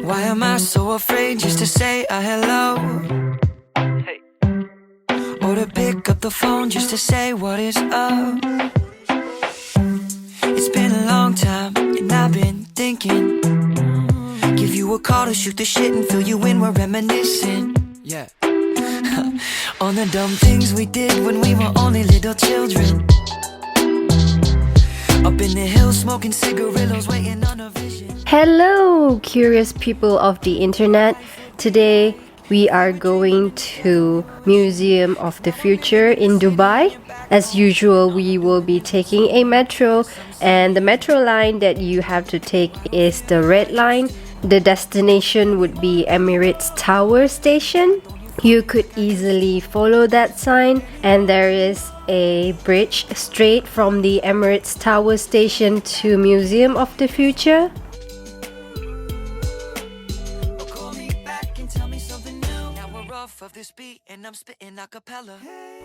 Why am I so afraid just to say a hello? Hey. Or to pick up the phone just to say what is up? It's been a long time and I've been thinking. Give you a call to shoot the shit and fill you in, we're reminiscing. Yeah. On the dumb things we did when we were only little children. Up in the hills smoking cigarillos, waiting on a vision. Hello, curious people of the internet. Today we are going to Museum of the Future in Dubai. As usual, we will be taking a metro, and the metro line that you have to take is the red line. The destination would be Emirates Tower Station. You could easily follow that sign, and there is a bridge straight from the Emirates Tower Station to Museum of the Future.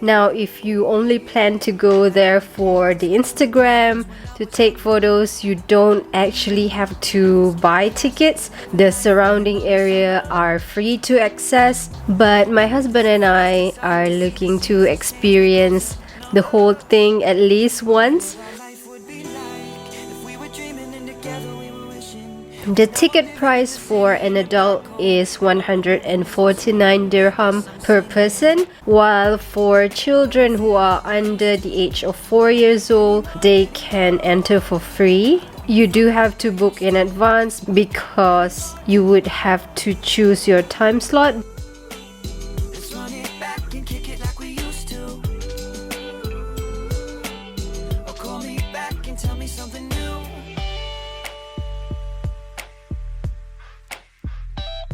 Now, if you only plan to go there for the Instagram, to take photos, you don't actually have to buy tickets. The surrounding area are free to access, but my husband and I are looking to experience the whole thing at least once. The ticket price for an adult is 149 dirham per person, while for children who are under the age of 4 years old, they can enter for free. You do have to book in advance because you would have to choose your time slot.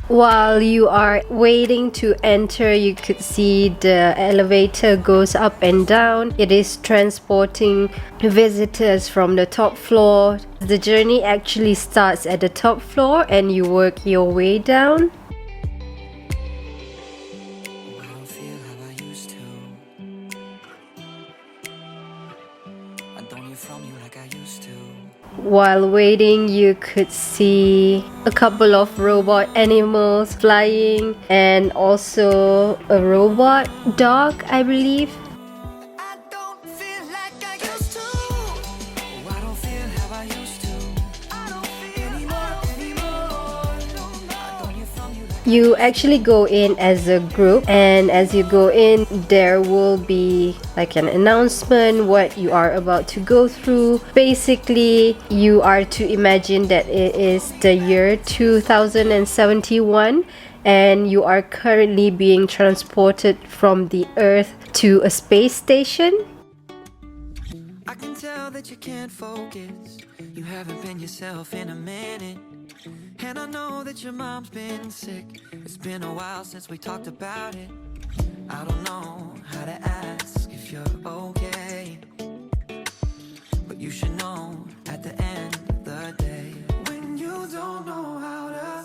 While you are waiting to enter, you could see the elevator goes up and down. It is transporting visitors from the top floor. The journey actually starts at the top floor and you work your way down. While waiting, you could see a couple of robot animals flying and also a robot dog, I believe. You actually go in as a group, and as you go in, there will be like an announcement what you are about to go through. Basically, you are to imagine that it is the year 2071 and you are currently being transported from the Earth to a space station. I can tell that you can't focus. You haven't been yourself in a minute. And I know that your mom's been sick. It's been a while since we talked about it. I don't know how to ask if you're okay, but you should know at the end of the day, when you don't know how to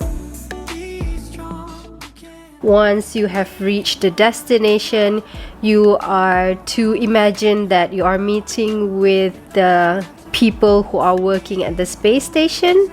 be strong. Once you have reached the destination, you are to imagine that you are meeting with the people who are working at the space station.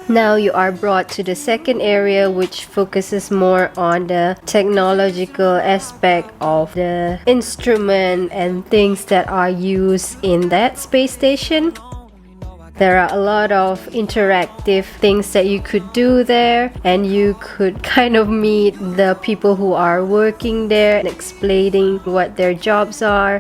Now you are brought to the second area, which focuses more on the technological aspect of the instrument and things that are used in that space station. There are a lot of interactive things that you could do there, and you could kind of meet the people who are working there and explaining what their jobs are.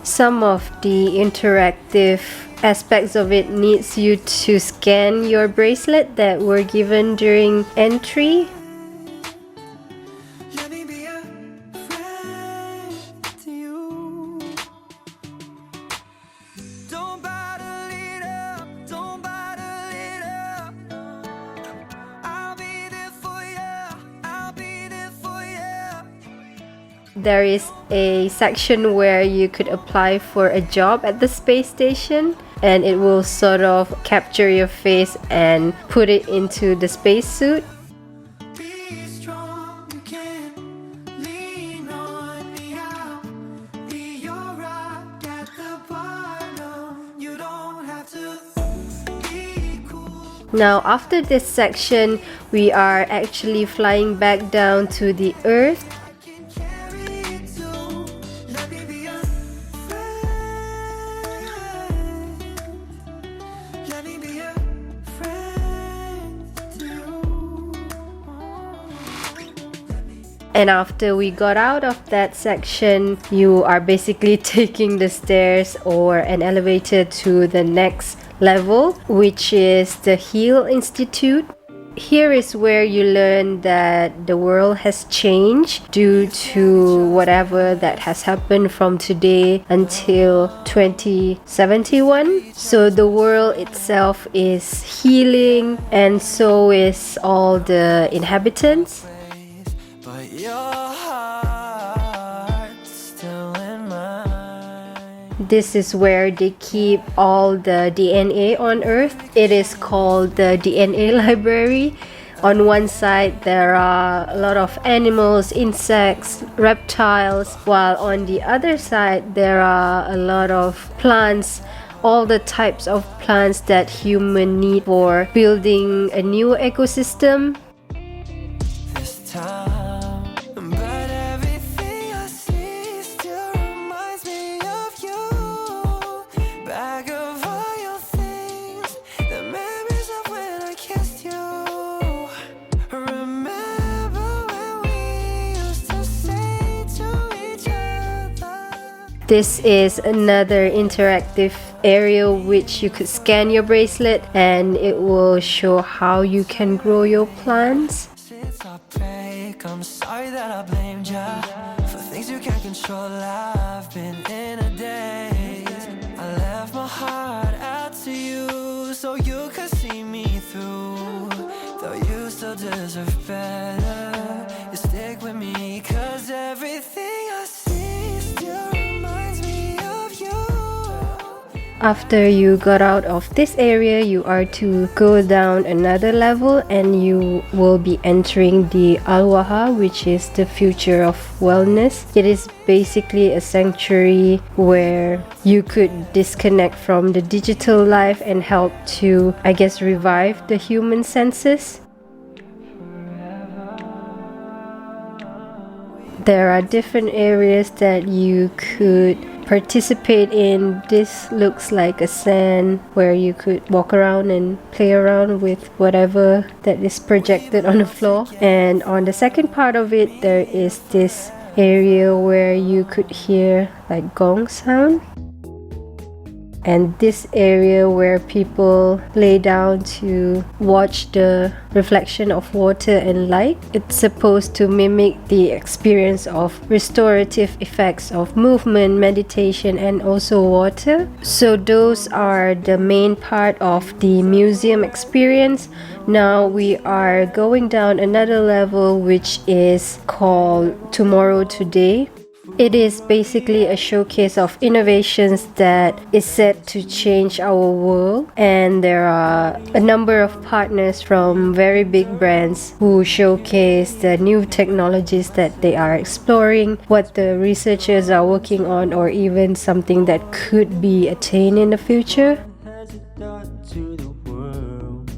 Some of the interactive aspects of it needs you to scan your bracelet that were given during entry. there is a section where you could apply for a job at the space station, and it will sort of capture your face and put it into the spacesuit. Be strong, you can lean on me. I'll be your rock at the bottom. You don't have to be cool. Now after this section, we are actually flying back down to the Earth. Can carry it too. Let me be your friend. Let me be your friend too. And after we got out of that section, you are basically taking the stairs or an elevator to the next level, which is the Heal Institute. Here is where you learn that the world has changed due to whatever that has happened from today until 2071. So the world itself is healing, and so is all the inhabitants. But your heart's still in mine. This is where they keep all the DNA on Earth. It is called the DNA library. On one side, there are a lot of animals, insects, reptiles, while on the other side, there are a lot of plants, all the types of plants that humans need for building a new ecosystem. This time, but everything I see still reminds me of you. Bag of all your things, the memories of when I kissed you. Remember when we used to say to each other. This is another interactive area which you could scan your bracelet and it will show how you can grow your plants. Since I break, I'm sorry that I blamed ya for things you can't control. I've been in a daze. I left my heart out to you so you could see me through. Though you still deserve better, you stick with me, cause everything I see still reminds me of you. After you got out of this area, you are to go down another level and you will be entering the Al-Waha, which is the future of wellness. It is basically a sanctuary where you could disconnect from the digital life and help to, I guess, revive the human senses. There are different areas that you could participate in. This looks like a sand where you could walk around and play around with whatever that is projected on the floor. And on the second part of it, there is this area where you could hear like gong sound. And this area where people lay down to watch the reflection of water and light. It's supposed to mimic the experience of restorative effects of movement, meditation, and also water. So those are the main part of the museum experience. Now we are going down another level, which is called Tomorrow Today. It is basically a showcase of innovations that is set to change our world, and there are a number of partners from very big brands who showcase the new technologies that they are exploring, what the researchers are working on, or even something that could be attained in the future. Has it done to the world?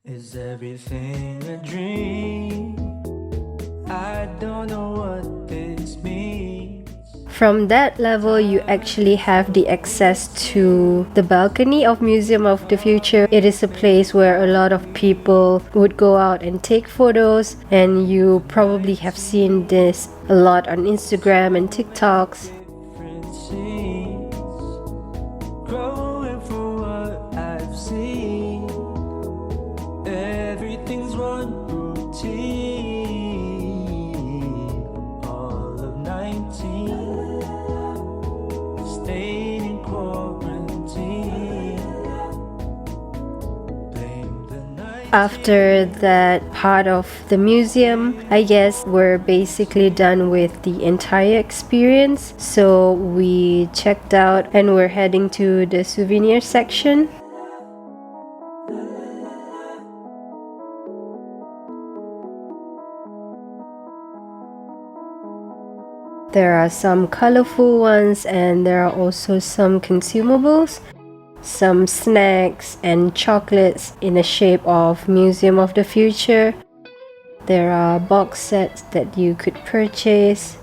Is everything a dream? I don't know what this means. From that level, you actually have the access to the balcony of Museum of the Future. It is a place where a lot of people would go out and take photos, and you probably have seen this a lot on Instagram and TikToks. Different scenes, growing from what I've seen. Everything's one routine. All of 19, stayed in quarantine. Blame the night. After that part of the museum, I guess we're basically done with the entire experience. So we checked out and we're heading to the souvenir section. There are some colorful ones and there are also some consumables. Some snacks and chocolates in the shape of Museum of the Future. There are box sets that you could purchase.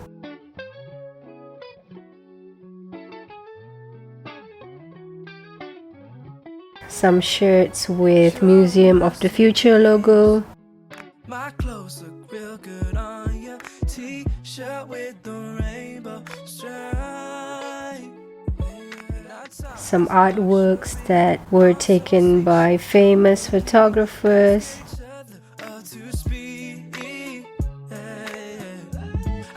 Some shirts with Museum of the Future logo. My clothes look real good on you. T-shirt with the rainbow stripe. Some artworks that were taken by famous photographers.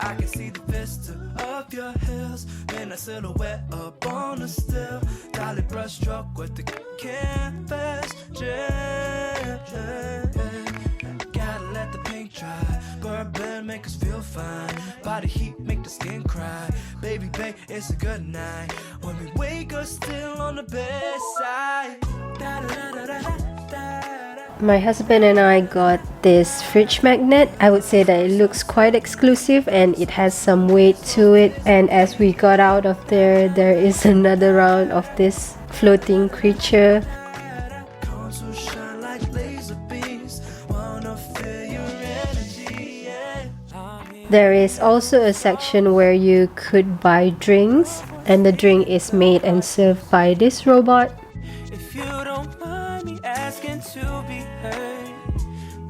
I can see the vista of your hills, then a silhouette up on the still. Dolly brush stroke with the canvas. Gotta let the paint dry. Bourbon make us feel fine. Body heat make the skin cry. Baby, babe, it's a good night. When we wake up still on the bedside. My husband and I got this fridge magnet. I would say that it looks quite exclusive and it has some weight to it. And as we got out of there, there is another round of this floating creature. There is also a section where you could buy drinks, and the drink is made and served by this robot. If you don't mind me asking to be heard,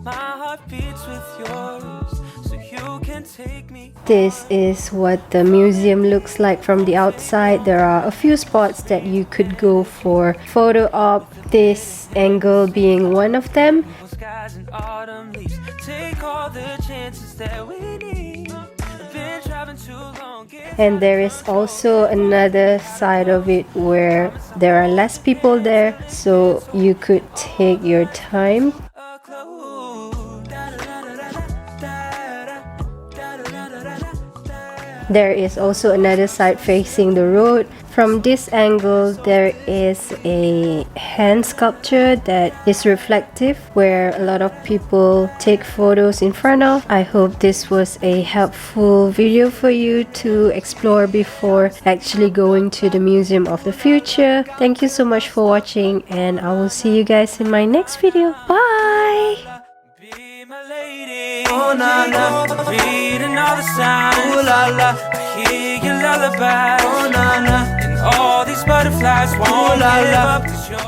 my heart beats with yours, so you can take me. This is what the museum looks like from the outside. There are a few spots that you could go for photo op, this angle being one of them. Skies and autumn leaves, take all the chances that we need. I've been traveling too long. And there is also another side of it where there are less people there, so you could take your time. There is also another side facing the road. From this angle, there is a hand sculpture that is reflective where a lot of people take photos in front of. I hope this was a helpful video for you to explore before actually going to the Museum of the Future. Thank you so much for watching and I will see you guys in my next video. Bye! Oh na na, reading all the signs. Ooh la la, I hear your lullaby. Oh na na, and all these butterflies won't give up 'cause you're